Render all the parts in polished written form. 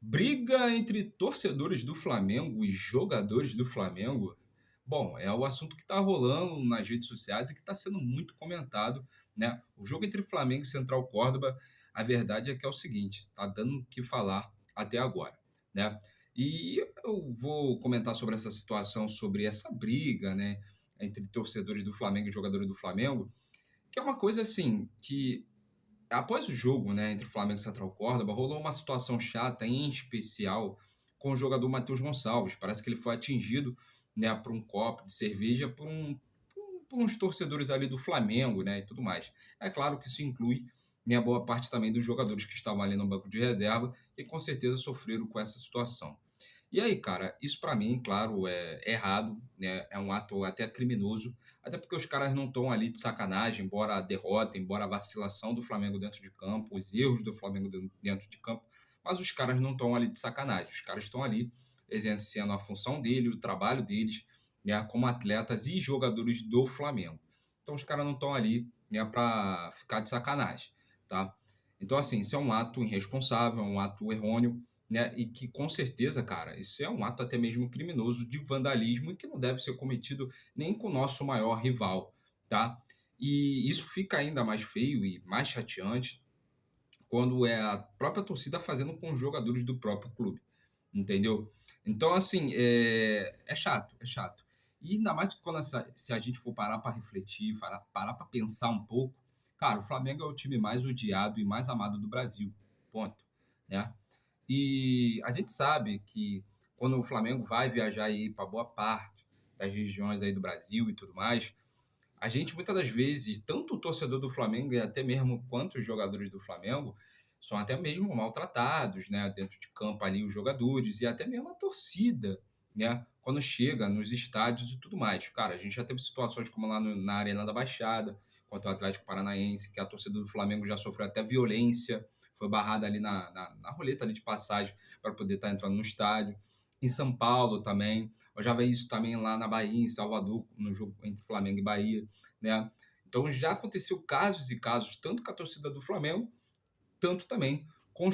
Briga entre torcedores do Flamengo e jogadores do Flamengo? Bom, é o assunto que está rolando nas redes sociais e que está sendo muito comentado, né? O jogo entre Flamengo e Central Córdoba, a verdade é que é o seguinte, tá dando o que falar até agora, né? E eu vou comentar sobre essa situação, sobre essa briga, né, entre torcedores do Flamengo e jogadores do Flamengo, que é uma coisa assim, que após o jogo, né, entre Flamengo e Central Córdoba, rolou uma situação chata, em especial com o jogador Matheus Gonçalves. Parece que ele foi atingido, né, por um copo de cerveja por uns torcedores ali do Flamengo, né, e tudo mais. É claro que isso inclui, né, a boa parte também dos jogadores que estavam ali no banco de reserva e com certeza sofreram com essa situação. E aí, cara, isso pra mim, claro, é errado, né? É um ato até criminoso, até porque os caras não estão ali de sacanagem, embora a derrota, embora a vacilação do Flamengo dentro de campo, os erros do Flamengo dentro de campo, mas os caras não estão ali de sacanagem, os caras estão ali exercendo a função dele, o trabalho deles, né, como atletas e jogadores do Flamengo. Então os caras não estão ali, né, para ficar de sacanagem, tá? Então assim, isso é um ato irresponsável, é um ato errôneo, né? E que com certeza, cara, isso é um ato até mesmo criminoso de vandalismo e que não deve ser cometido nem com o nosso maior rival, tá? E isso fica ainda mais feio e mais chateante quando é a própria torcida fazendo com os jogadores do próprio clube, entendeu? Então, assim, é chato, é chato. E ainda mais quando se a gente for parar para refletir, parar para pensar um pouco, cara, o Flamengo é o time mais odiado e mais amado do Brasil, ponto, né? E a gente sabe que quando o Flamengo vai viajar aí para boa parte das regiões aí do Brasil e tudo mais, a gente muitas das vezes, tanto o torcedor do Flamengo e até mesmo quanto os jogadores do Flamengo, são até mesmo maltratados, né, dentro de campo ali os jogadores e até mesmo a torcida, né, quando chega nos estádios e tudo mais. Cara, a gente já teve situações como lá na Arena da Baixada, contra o Atlético Paranaense, que a torcida do Flamengo já sofreu até violência, foi barrada ali na roleta ali de passagem para poder estar entrando no estádio. Em São Paulo também, eu já vi isso também lá na Bahia, em Salvador, no jogo entre Flamengo e Bahia, né? Então já aconteceu casos e casos, tanto com a torcida do Flamengo, tanto também com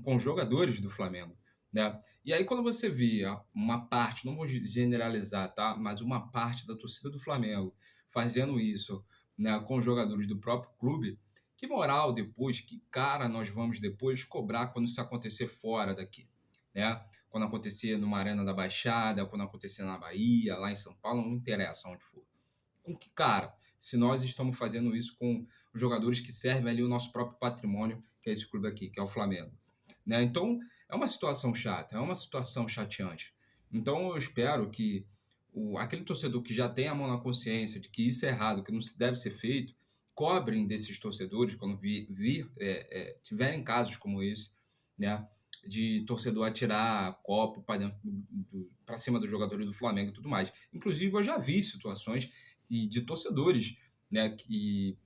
com os jogadores do Flamengo, né? E aí quando você vê uma parte, não vou generalizar, tá? Mas uma parte da torcida do Flamengo fazendo isso, né, com os jogadores do próprio clube, que moral depois, que cara nós vamos depois cobrar quando isso acontecer fora daqui, né? Quando acontecer numa arena da Baixada, quando acontecer na Bahia, lá em São Paulo, não interessa onde for. Com que cara, se nós estamos fazendo isso com os jogadores que servem ali o nosso próprio patrimônio, que é esse clube aqui, que é o Flamengo, né? Então, é uma situação chata, é uma situação chateante. Então, eu espero que aquele torcedor que já tem a mão na consciência de que isso é errado, que não se deve ser feito, cobrem desses torcedores quando tiverem casos como esse, né? De torcedor atirar copo para cima dos jogadores do Flamengo e tudo mais. Inclusive, eu já vi situações e de torcedores, né, que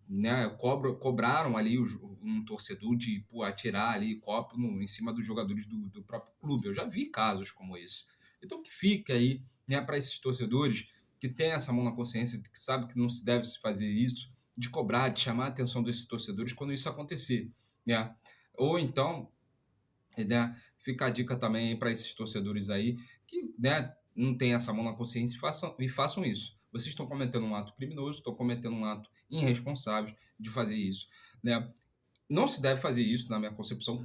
né, cobraram ali um torcedor de pô, atirar ali copo em cima dos jogadores do próprio clube. Eu já vi casos como esse. Então que fica aí, né, para esses torcedores que têm essa mão na consciência, que sabe que não se deve se fazer isso, de cobrar, de chamar a atenção desses torcedores quando isso acontecer, né? Ou então, né, fica a dica também para esses torcedores aí que, né, não tem essa mão na consciência e façam isso. Vocês estão cometendo um ato criminoso, estão cometendo um ato irresponsável de fazer isso, né? Não se deve fazer isso, na minha concepção,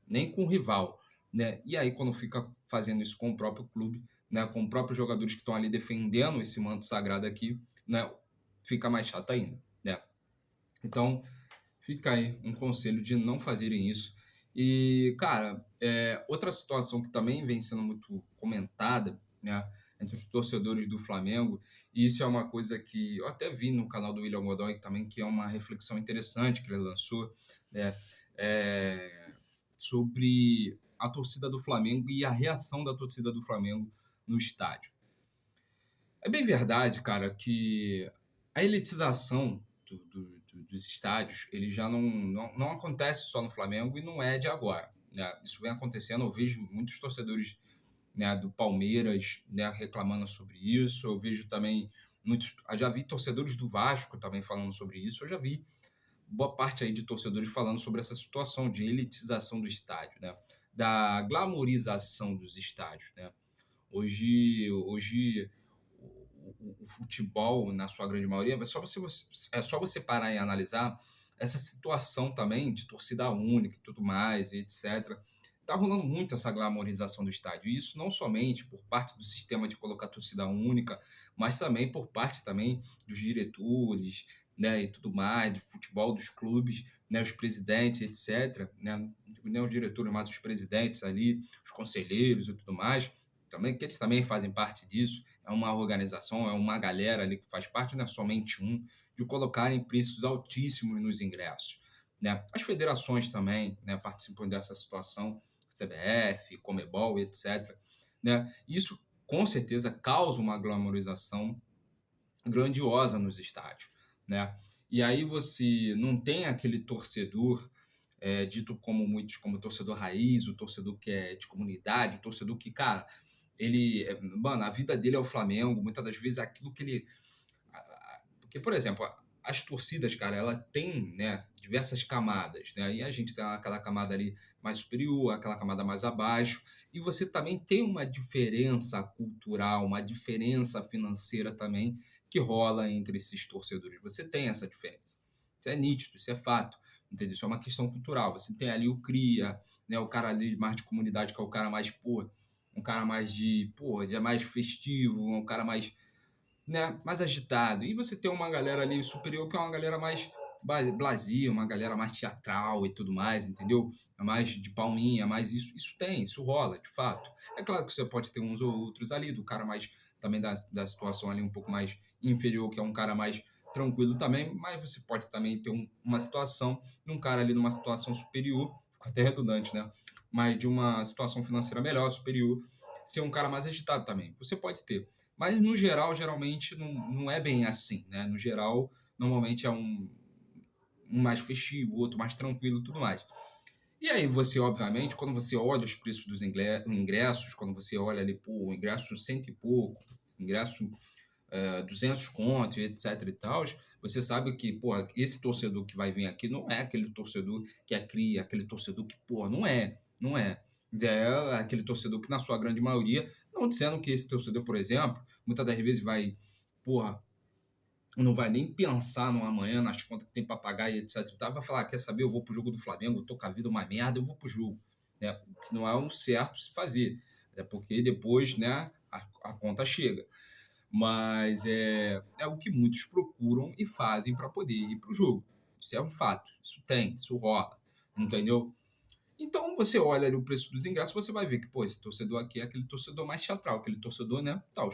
nem com o rival, né? E aí, quando fica fazendo isso com o próprio clube, né, com os próprios jogadores que estão ali defendendo esse manto sagrado aqui, né, fica mais chato ainda, né? Então, fica aí um conselho de não fazerem isso. E, cara, outra situação que também vem sendo muito comentada, né, entre os torcedores do Flamengo, e isso é uma coisa que eu até vi no canal do William Godoy também, que é uma reflexão interessante que ele lançou, né, é, sobre a torcida do Flamengo e a reação da torcida do Flamengo no estádio. É bem verdade, cara, que a elitização dos estádios, ele já não acontece só no Flamengo e não é de agora, né? Isso vem acontecendo, eu vejo muitos torcedores, né, do Palmeiras, né, reclamando sobre isso, eu vejo também eu já vi torcedores do Vasco também falando sobre isso, eu já vi boa parte aí de torcedores falando sobre essa situação de elitização do estádio, né? da glamorização dos estádios, né? Hoje o futebol, na sua grande maioria, é só você parar e analisar essa situação também de torcida única e tudo mais, e etc. Tá rolando muito essa glamorização do estádio. E isso não somente por parte do sistema de colocar torcida única, mas também por parte também dos diretores, né, e tudo mais, do futebol, dos clubes, né, os presidentes, etc. Né, não digo nem os diretores, mas os presidentes ali, os conselheiros e tudo mais, também, que eles também fazem parte disso. É uma organização, é uma galera ali que faz parte, não é somente um, de colocarem preços altíssimos nos ingressos. Né? As federações também, né, participam dessa situação, CBF, Comebol, etc. Né? Isso, com certeza, causa uma glamorização grandiosa nos estádios. Né? E aí você não tem aquele torcedor dito como muitos como torcedor raiz, o torcedor que é de comunidade, o torcedor que, cara, mano, a vida dele é o Flamengo, muitas das vezes aquilo que ele. Porque, por exemplo, as torcidas, cara, ela tem, né, diversas camadas, né? E a gente tem aquela camada ali mais superior, aquela camada mais abaixo, e você também tem uma diferença cultural, uma diferença financeira também que rola entre esses torcedores. Você tem essa diferença. Isso é nítido, isso é fato. Entendeu? Isso é uma questão cultural. Você tem ali o cria, né, o cara ali mais de comunidade, que é o cara mais, pô, um cara mais de mais festivo, um cara mais, né, mais agitado. E você tem uma galera ali superior que é uma galera mais blasia, uma galera mais teatral e tudo mais, entendeu? É mais de palminha, mais isso tem, isso rola, de fato. É claro que você pode ter uns ou outros ali, do cara mais, também da situação ali um pouco mais inferior, que é um cara mais tranquilo também, mas você pode também ter uma situação de um cara ali numa situação superior, fica até redundante, né? Mas de uma situação financeira melhor, superior, ser um cara mais agitado também. Você pode ter. Mas, no geral, geralmente não é bem assim, né? No geral, normalmente é um mais festivo, outro mais tranquilo e tudo mais. E aí você, obviamente, quando você olha os preços dos ingressos, quando você olha ali, pô, o ingresso cento e pouco, ingresso 200 contos, etc e tal, você sabe que, pô, esse torcedor que vai vir aqui não é aquele torcedor que é cria, aquele torcedor que, pô, não é. É aquele torcedor que, na sua grande maioria, não dizendo que esse torcedor, por exemplo, muitas das vezes vai, porra, não vai nem pensar no amanhã, nas contas que tem para pagar e etc e tal, vai falar, quer saber, eu vou pro jogo do Flamengo, eu tô com a vida uma merda, eu vou pro jogo. Né? O que não é um certo se fazer. É porque depois, né, a conta chega. Mas é o que muitos procuram e fazem para poder ir para o jogo. Isso é um fato, isso tem, isso rola, entendeu? Então você olha ali o preço dos ingressos, você vai ver que, pô, esse torcedor aqui é aquele torcedor mais teatral, aquele torcedor, né, tal.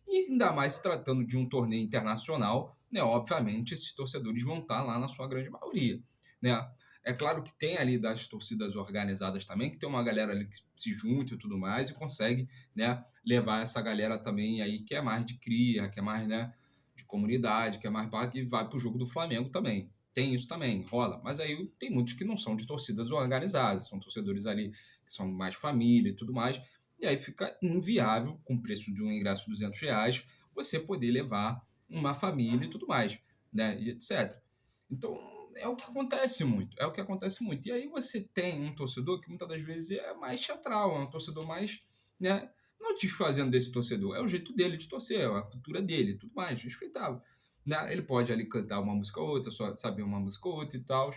E ainda mais se tratando de um torneio internacional, né, obviamente esses torcedores vão estar lá na sua grande maioria, né? É claro que tem ali das torcidas organizadas também, que tem uma galera ali que se junta e tudo mais e consegue, né, levar essa galera também aí que é mais de cria, que é mais, né, de comunidade, que é mais que vai pro jogo do Flamengo também. Tem isso também, rola. Mas aí tem muitos que não são de torcidas organizadas, são torcedores ali que são mais família e tudo mais. E aí fica inviável, com o preço de um ingresso de R$ 200, você poder levar uma família e tudo mais, né? E etc. Então, é o que acontece muito, é o que acontece muito. E aí você tem um torcedor que muitas das vezes é mais teatral, é um torcedor mais, né? Não desfazendo desse torcedor, é o jeito dele de torcer, é a cultura dele, tudo mais, respeitável. Né? Ele pode ali cantar uma música ou outra, só saber uma música ou outra e tal,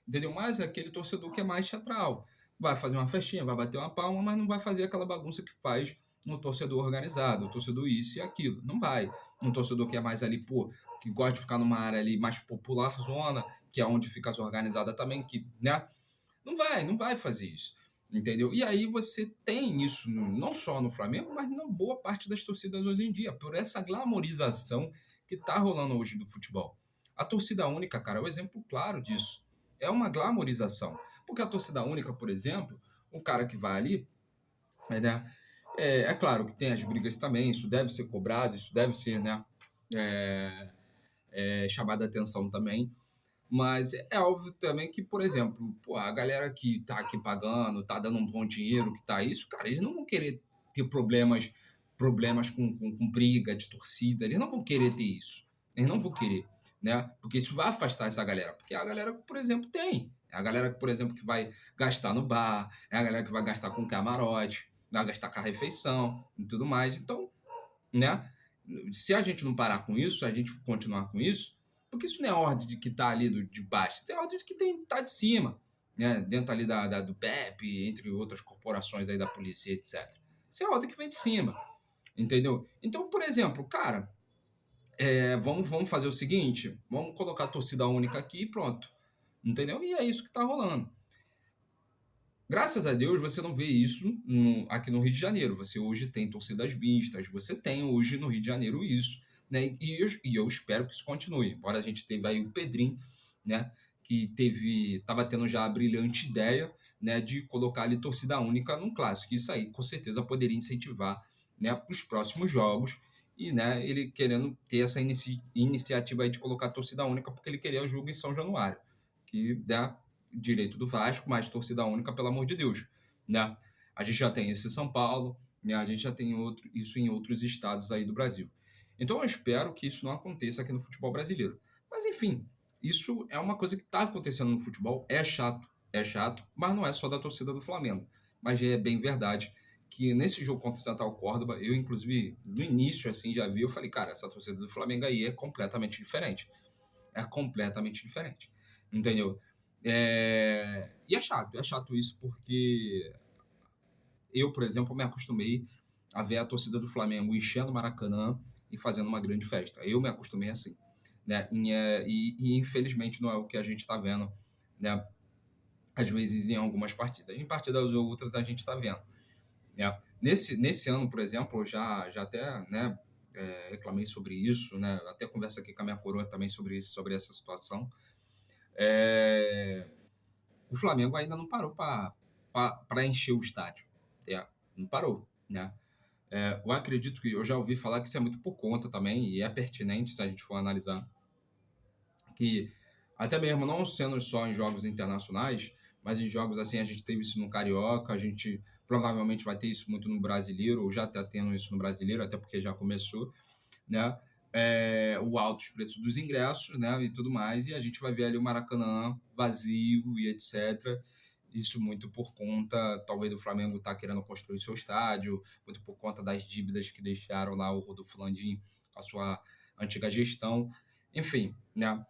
entendeu? Mas é aquele torcedor que é mais teatral. Vai fazer uma festinha, vai bater uma palma, mas não vai fazer aquela bagunça que faz um torcedor organizado, um torcedor isso e aquilo. Não vai. Um torcedor que é mais ali, pô, que gosta de ficar numa área ali mais popular zona, que é onde fica as organizadas também, que, né? Não vai fazer isso. Entendeu? E aí você tem isso não só no Flamengo, mas na boa parte das torcidas hoje em dia, por essa glamorização que tá rolando hoje do futebol. A torcida única, cara, é o exemplo claro disso. É uma glamorização. Porque a torcida única, por exemplo, o cara que vai ali, né? É claro que tem as brigas também, isso deve ser cobrado, isso deve ser, né? É, chamado a atenção também. Mas é óbvio também que, por exemplo, pô, a galera que tá aqui pagando, tá dando um bom dinheiro, que tá isso, cara, eles não vão querer ter problemas com briga de torcida, eles não vão querer ter isso. Eles não vão querer, né? Porque isso vai afastar essa galera. Porque a galera, por exemplo, tem. É a galera, por exemplo, que vai gastar no bar, é a galera que vai gastar com camarote, vai gastar com a refeição e tudo mais. Então, né? Se a gente não parar com isso, se a gente continuar com isso, porque isso não é ordem de que tá ali de baixo, isso é ordem de que tá de cima, né? Dentro ali do PEP, entre outras corporações aí da polícia, etc. Isso é ordem que vem de cima, entendeu? Então, por exemplo, cara, vamos fazer o seguinte, vamos colocar a torcida única aqui e pronto, entendeu? E é isso que tá rolando. Graças a Deus você não vê isso aqui no Rio de Janeiro. Você hoje tem torcidas mistas, você tem hoje no Rio de Janeiro isso, né? E eu espero que isso continue. Embora a gente teve aí o Pedrinho, né? Que estava tendo já a brilhante ideia, né? De colocar ali torcida única num clássico. Isso aí com certeza poderia incentivar, né? Para os próximos jogos. E, né? Ele querendo ter essa iniciativa aí de colocar torcida única porque ele queria o jogo em São Januário, que dá direito do Vasco, mas torcida única, pelo amor de Deus, né? A gente já tem isso em São Paulo, né? A gente já tem isso em outros estados aí do Brasil. Então eu espero que isso não aconteça aqui no futebol brasileiro. Mas enfim, isso é uma coisa que está acontecendo no futebol, é chato, mas não é só da torcida do Flamengo. Mas é bem verdade que nesse jogo contra o Central Córdoba, eu inclusive no início assim já vi, eu falei, cara, essa torcida do Flamengo aí é completamente diferente. É completamente diferente. Entendeu? E é chato isso porque eu, por exemplo, me acostumei a ver a torcida do Flamengo enchendo o Maracanã e fazendo uma grande festa. Eu me acostumei assim, né? E infelizmente não é o que a gente está vendo, né? Às vezes em algumas partidas. Em partidas outras a gente está vendo, né? Nesse ano, por exemplo, eu já até, né? Reclamei sobre isso, né? Até converso aqui com a minha coroa também sobre isso, sobre essa situação. É, o Flamengo ainda não parou para encher o estádio. Não parou, né? Eu acredito que eu já ouvi falar que isso é muito por conta também, e é pertinente se a gente for analisar, que até mesmo não sendo só em jogos internacionais, mas em jogos assim, a gente teve isso no Carioca, a gente provavelmente vai ter isso muito no Brasileiro, ou já está tendo isso no Brasileiro, até porque já começou, né? O altos preços dos ingressos, né, e tudo mais, e a gente vai ver ali o Maracanã vazio e etc. Isso muito por conta, talvez, do Flamengo estar querendo construir seu estádio, muito por conta das dívidas que deixaram lá o Rodolfo Landim com a sua antiga gestão, enfim, né?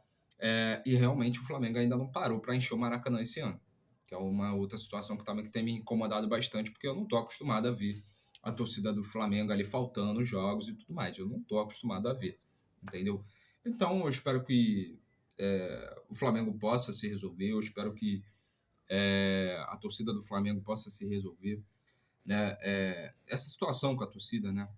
E realmente o Flamengo ainda não parou para encher o Maracanã esse ano, que é uma outra situação que também que tem me incomodado bastante, porque eu não estou acostumado a ver a torcida do Flamengo ali faltando jogos e tudo mais. Eu não estou acostumado a ver, entendeu? Então, eu espero que o Flamengo possa se resolver, eu espero que a torcida do Flamengo possa se resolver, né? Essa situação com a torcida, né?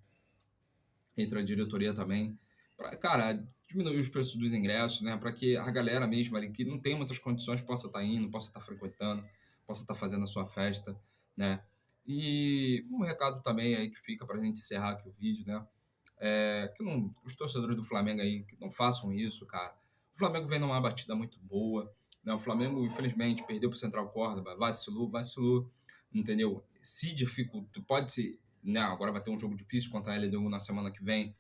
Entre a diretoria também, para, cara, diminuir os preços dos ingressos, né? Para que a galera mesmo ali que não tem muitas condições possa estar indo, possa estar frequentando, possa estar fazendo a sua festa, né? E um recado também aí que fica para a gente encerrar aqui o vídeo, né? Que não, os torcedores do Flamengo aí que não façam isso, cara. O Flamengo vem numa batida muito boa, né? O Flamengo, infelizmente, perdeu para o Central Córdoba, vacilou, entendeu? Se dificulta, pode ser, né? Agora vai ter um jogo difícil contra a LDU na semana que vem,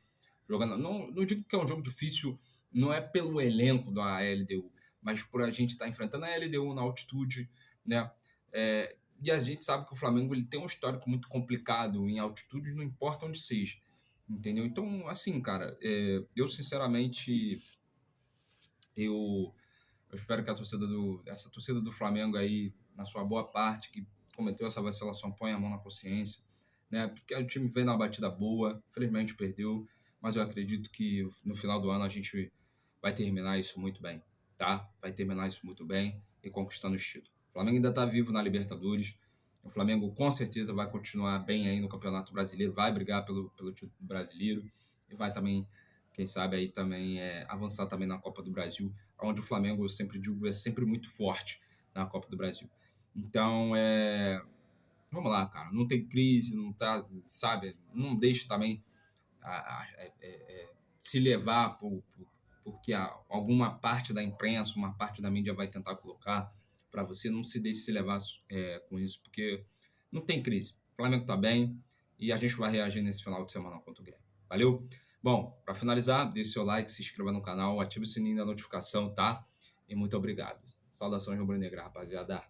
jogando. Não digo que é um jogo difícil, não é pelo elenco da LDU, mas por a gente estar enfrentando a LDU na altitude, né? E a gente sabe que o Flamengo ele tem um histórico muito complicado em altitude, não importa onde seja, entendeu? Então, assim, cara, eu sinceramente eu, eu espero que essa torcida do Flamengo aí, na sua boa parte, que cometeu essa vacilação, ponha a mão na consciência, né? Porque o time vem numa batida boa, infelizmente perdeu, mas eu acredito que no final do ano a gente vai terminar isso muito bem, tá? Vai terminar isso muito bem e conquistando o título. O Flamengo ainda está vivo na Libertadores. O Flamengo com certeza vai continuar bem aí no Campeonato Brasileiro, vai brigar pelo título brasileiro e vai também, quem sabe aí também avançar também na Copa do Brasil, onde o Flamengo, eu sempre digo, é sempre muito forte na Copa do Brasil. Então, vamos lá, cara, não tem crise, não tá, sabe, não deixe também se levar porque alguma parte da imprensa, uma parte da mídia vai tentar colocar para você, não se deixe se levar com isso, porque não tem crise. O Flamengo tá bem e a gente vai reagir nesse final de semana contra o Grêmio. Valeu? Bom, para finalizar, deixe seu like, se inscreva no canal, ative o sininho da notificação, tá? E muito obrigado. Saudações rubro-negra, rapaziada.